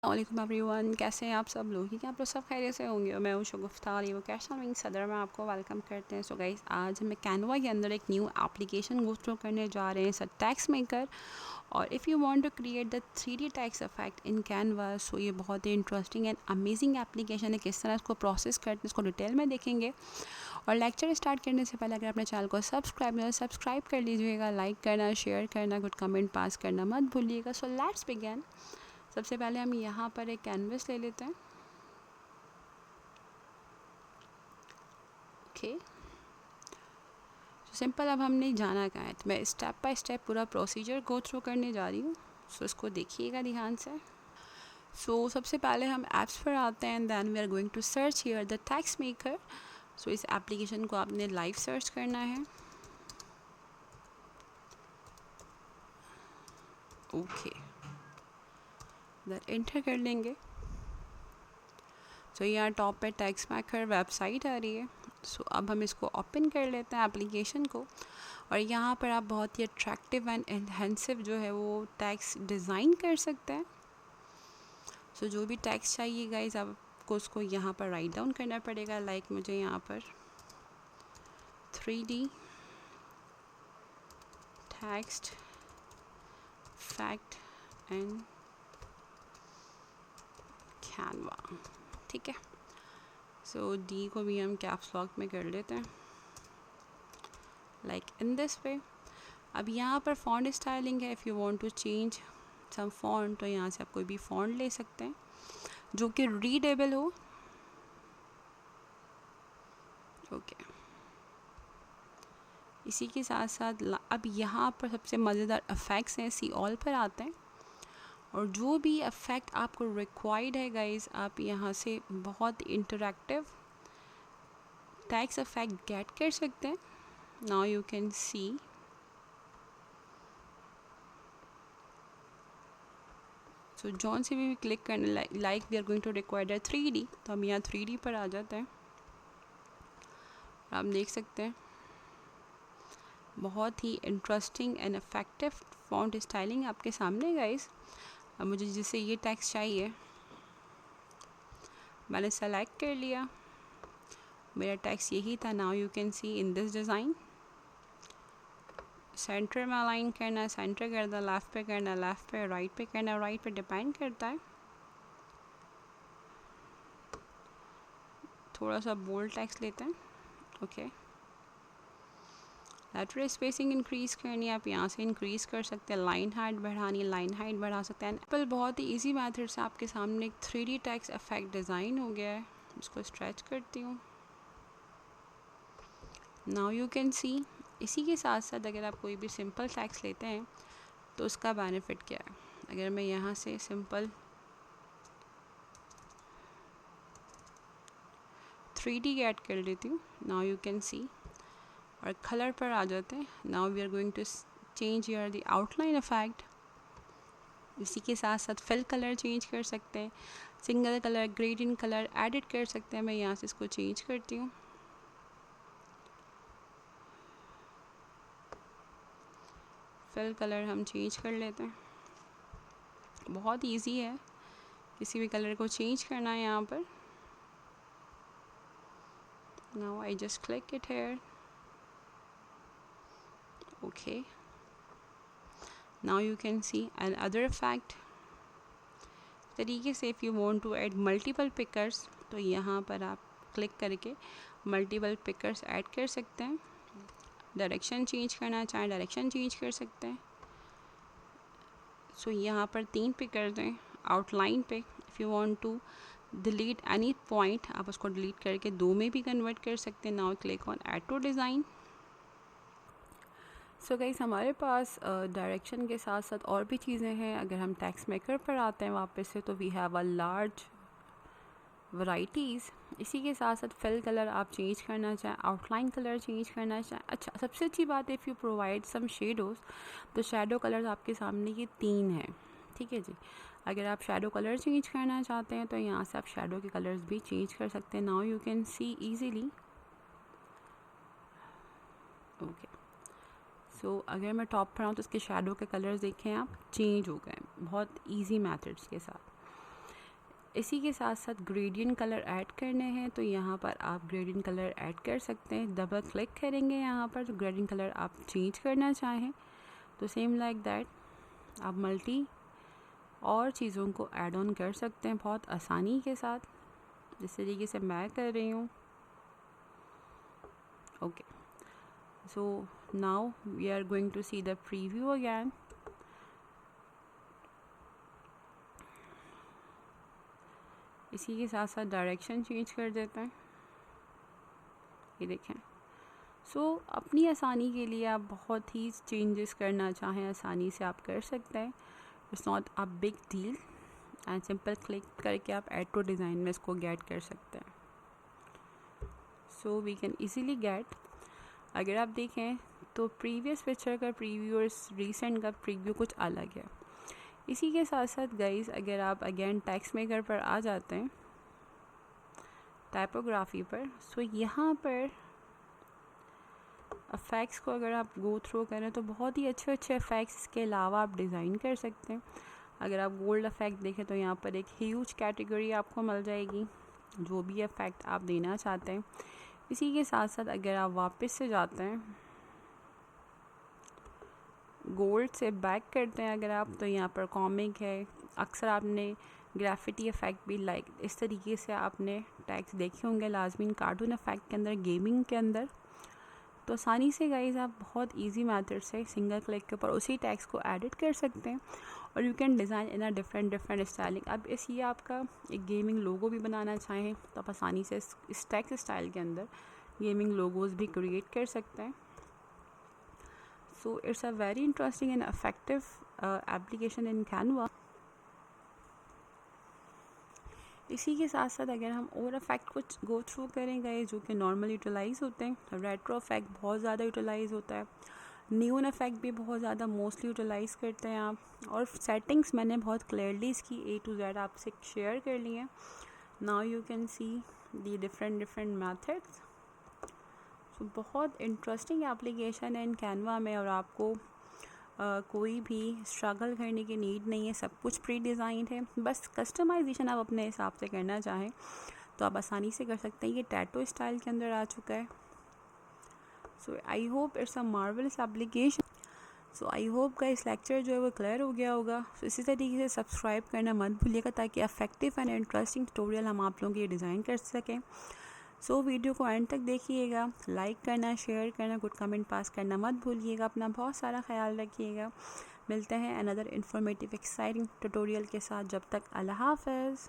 वालेकुम एवरीवन, कैसे हैं आप सब लोग? ठीक है, आप लोग सब खैरियत से होंगे। और मैं हूँ शगुफ्ता और ये वो कैश विंग सदर में आपको वेलकम करते हैं। सो गाइस, आज हमें कैनवा के अंदर एक न्यू एप्लीकेशन गो थ्रू करने जा रहे हैं, सर टैक्स मेकर। और if you want to create the 3D text effect in Canva, so ये बहुत ही इंटरेस्टिंग एंड अमेजिंग एप्लीकेशन है। किस तरह इसको प्रोसेस करते हैं इसको डिटेल में देखेंगे। और लेक्चर स्टार्ट करने से पहले अगर अपने चैनल को सब्सक्राइब कर लीजिएगा, लाइक करना, शेयर करना, गुड कमेंट पास करना मत भूलिएगा। So let's begin. सबसे पहले हम यहाँ पर एक कैनवस ले लेते हैं। Okay, simple. अब हमने जाना कहाँ है, तो मैं स्टेप बाय स्टेप पूरा प्रोसीजर गो थ्रू करने जा रही हूँ। सो इसको देखिएगा ध्यान से। सो सबसे पहले हम ऐप्स पर आते हैं, then we are going to search here the text maker. So इस एप्लीकेशन को आपने लाइव सर्च करना है। ओके, देन एंटर कर लेंगे। सो यहाँ टॉप पे टैक्स मेकर वेबसाइट आ रही है। सो अब हम इसको ओपन कर लेते हैं एप्लीकेशन को। और यहाँ पर आप बहुत ही अट्रैक्टिव एंड एनहेंसिव जो है वो टैक्स डिज़ाइन कर सकते हैं। सो जो भी टैक्स चाहिए गाइज, आपको उसको यहाँ पर राइट डाउन करना पड़ेगा। लाइक मुझे यहाँ पर 3D tax fact and Canva, ठीक है। सो डी को भी हम कैप्स लॉक में कर लेते हैं, लाइक इन दिस वे। अब यहाँ पर फॉन्ट स्टाइलिंग है। If you want to change some font, तो यहाँ से आप कोई भी फॉन्ट ले सकते हैं जो कि रीडेबल हो। ओके, इसी के साथ साथ अब यहाँ पर सबसे मज़ेदार इफ़ेक्ट्स हैं, सी ऑल पर आते हैं। और जो भी इफ़ेक्ट आपको रिक्वायर्ड है गाइज, आप यहाँ से बहुत इंटरैक्टिव टैक्स इफ़ेक्ट गेट कर सकते हैं। Now you can see. So जॉन से भी क्लिक करने like we are going to require 3D, तो हम यहाँ 3D पर आ जाते हैं। आप देख सकते हैं बहुत ही interesting and effective font styling आपके सामने गाइस। अब मुझे जिससे ये टेक्स्ट चाहिए मैंने सेलेक्ट कर लिया, मेरा टेक्स्ट यही था। Now you can C in this design. Centre में अलाइन करना है, सेंटर कर दो। लेफ़्ट पे करना है, लेफ़्ट पे। राइट पे करना है, राइट पे। डिपेंड करता है। थोड़ा सा बोल्ड टेक्स्ट लेते हैं। ओके, लेटरल स्पेसिंग इंक्रीज़ करनी है, आप यहाँ से इंक्रीज़ कर सकते हैं। लाइन हाइट बढ़ानी, लाइन हाइट बढ़ा सकते हैं। एप्पल बहुत ही इजी मेथड से आपके सामने एक 3D टेक्स्ट इफेक्ट डिज़ाइन हो गया है। इसको स्ट्रेच करती हूँ। नाउ यू कैन सी। इसी के साथ साथ अगर आप कोई भी सिंपल टेक्स्ट लेते हैं तो उसका बेनिफिट क्या है। अगर मैं यहाँ से सिंपल 3D ऐड कर लेती हूँ, नाउ यू कैन सी। और कलर पर आ जाते हैं। Now we are going to change here the outline effect. इसी के साथ साथ फिल कलर चेंज कर सकते हैं, single colour, gradient colour edit कर सकते हैं। मैं यहाँ से इसको चेंज करती हूँ। फिल कलर हम चेंज कर लेते हैं। बहुत इजी है, किसी भी कलर को चेंज करना है यहाँ पर। Now I just click it here. Okay, now you can see another effect तरीके से। If you want to add multiple pickers, तो यहाँ पर आप क्लिक करके मल्टीपल पिकर्स ऐड कर सकते हैं। डायरेक्शन चेंज करना चाहें, डायरेक्शन चेंज कर सकते हैं। सो यहाँ पर 3 पिकर्स हैं आउटलाइन पे। If you want to delete any point, आप उसको डिलीट करके 2 में भी कन्वर्ट कर सकते हैं। Now click on add to design. So guys, हमारे पास डायरेक्शन के साथ साथ और भी चीज़ें हैं। अगर हम टैक्स मेकर पर आते हैं वापस से, तो we have a large varieties. इसी के साथ साथ फिल कलर आप चेंज करना चाहें, आउटलाइन कलर चेंज करना चाहें। अच्छा, सबसे अच्छी बात है if you provide some shadows, तो शेडो कलर्स आपके सामने ये 3 हैं, ठीक है जी। अगर आप शेडो कलर चेंज करना चाहते हैं तो यहाँ से आप शेडो के कलर्स भी चेंज कर सकते हैं। Now you can see easily. Okay, so अगर मैं टॉप पर आऊँ तो इसके शेडो के कलर्स देखें आप, चेंज हो गए बहुत ईजी मेथड्स के साथ। इसी के साथ साथ ग्रेडियंट कलर ऐड करने हैं, तो यहाँ पर आप ग्रेडियंट कलर ऐड कर सकते हैं। डबल क्लिक करेंगे यहाँ पर, तो ग्रेडियंट कलर आप चेंज करना चाहें तो सेम लाइक दैट आप मल्टी और चीज़ों को ऐड ऑन कर सकते हैं बहुत आसानी के साथ, जिस तरीके से मैं कर रही हूँ। Okay, so now we are going to see the preview again. इसी के साथ साथ डायरेक्शन चेंज कर देते हैं, ये देखें। सो अपनी आसानी के लिए आप बहुत ही चेंजेस करना चाहें आसानी से आप कर सकते हैं। It's not a big deal and simple click करके आप ऐड टू डिज़ाइन में इसको गेट कर सकते हैं। So we can easily get, अगर आप देखें तो प्रीवियस पिक्चर का प्रीव्यू और रिसेंट का प्रीव्यू कुछ अलग है। इसी के साथ साथ गाइस, अगर आप अगेन टेक्स्ट मेकर पर आ जाते हैं, टाइपोग्राफी पर, सो यहाँ पर इफ़ेक्ट्स को अगर आप गो थ्रू करें तो बहुत ही अच्छे अच्छे इफ़ेक्ट्स के अलावा आप डिज़ाइन कर सकते हैं। अगर आप गोल्ड इफ़ेक्ट देखें तो यहाँ पर एक ह्यूज कैटेगरी आपको मिल जाएगी, जो भी इफ़ेक्ट आप देना चाहते हैं। इसी के साथ साथ अगर आप वापस से जाते हैं, गोल्ड से बैक करते हैं अगर आप, तो यहाँ पर कॉमिक है। अक्सर आपने ग्राफिटी इफ़ेक्ट भी लाइक इस तरीके से आपने टैग्स देखे होंगे लाजमीन कार्टून इफ़ेक्ट के अंदर, गेमिंग के अंदर। तो आसानी से गाइज आप बहुत इजी मेथड से सिंगल क्लिक के ऊपर उसी टैग्स को एडिट कर सकते हैं और you can design in a different styling. अब इसी आपका एक गेमिंग लोगो भी बनाना चाहें तो आप आसानी से इस टैक्स स्टाइल के अंदर गेमिंग लोगोज़ भी क्रिएट कर सकते हैं। So it's a very interesting and effective application in Canva. इसी के साथ साथ अगर हम और इफेक्ट कुछ गो थ्रू करेंगे जो कि नॉर्मल यूटिलाइज़ होते हैं, रेट्रो इफेक्ट बहुत ज़्यादा यूटिलाइज़ होता है, न्यून इफेक्ट भी बहुत ज़्यादा मोस्टली यूटिलाइज़ करते हैं आप, और सेटिंग्स मैंने बहुत क्लियरली इसकी A to Z आपसे शेयर कर ली है। Now you can see the different methods. So बहुत इंटरेस्टिंग एप्लीकेशन है इन कैनवा में, और आपको कोई भी स्ट्रगल करने की नीड नहीं है, सब कुछ प्री डिज़ाइन है। बस कस्टमाइजेशन आप अपने हिसाब से करना चाहें तो आप आसानी से कर सकते हैं। ये टैटू स्टाइल के अंदर आ चुका है। So I hope it's a marvellous application. So I hope का इस लेक्चर जो है वो क्लियर हो गया होगा। सो इसी तरीके से सब्सक्राइब करना मत भूलिएगा ताकि इफेक्टिव एंड इंटरेस्टिंग ट्यूटोरियल हम आप लोगों के लिए डिज़ाइन कर सकें। सो वीडियो को एंड तक देखिएगा, लाइक करना, शेयर करना, गुड कमेंट पास करना मत भूलिएगा। अपना बहुत सारा ख्याल रखिएगा। मिलते हैं अनदर इन्फॉर्मेटिव एक्साइटिंग ट्यूटोरियल के साथ। जब तक अल्लाह हाफ़िज़।